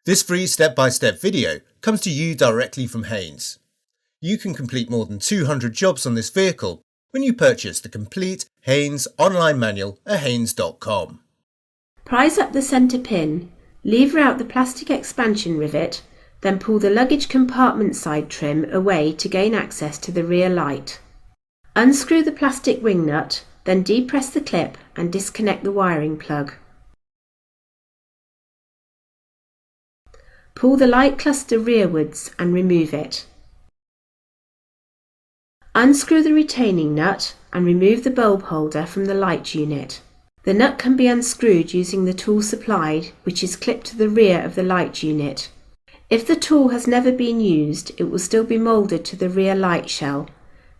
This free step-by-step video comes to you directly from Haynes. You can complete more than 200 jobs on this vehicle when you purchase the complete Haynes online manual at haynes.com. Prise up the centre pin, lever out the plastic expansion rivet, then pull the luggage compartment side trim away to gain access to the rear light. Unscrew the plastic wing nut, then depress the clip and disconnect the wiring plug. Pull the light cluster rearwards and remove it. Unscrew the retaining nut and remove the bulb holder from the light unit. The nut can be unscrewed using the tool supplied, which is clipped to the rear of the light unit. If the tool has never been used, it will still be moulded to the rear light shell.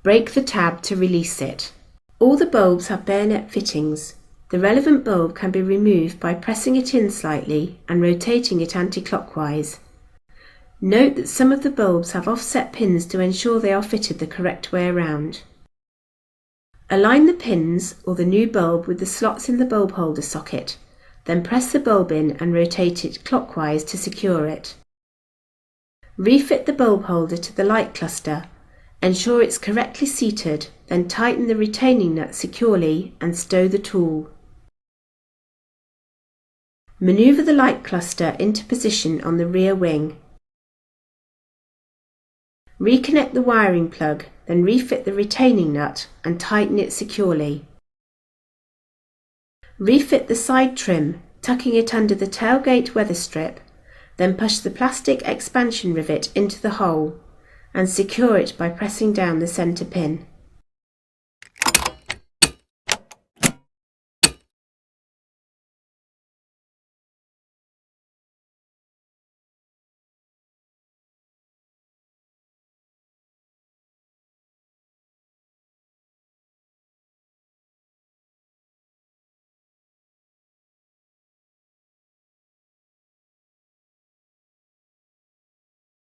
Break the tab to release it. All the bulbs have bayonet fittings. The relevant bulb can be removed by pressing it in slightly and rotating it anti-clockwise. Note that some of the bulbs have offset pins to ensure they are fitted the correct way around. Align the pins or the new bulb with the slots in the bulb holder socket, then press the bulb in and rotate it clockwise to secure it. Refit the bulb holder to the light cluster. Ensure it's correctly seated, then tighten the retaining nut securely and stow the tool. Maneuver the light cluster into position on the rear wing. Reconnect the wiring plug, then refit the retaining nut and tighten it securely. Refit the side trim, tucking it under the tailgate weather strip, then push the plastic expansion rivet into the hole and secure it by pressing down the centre pin.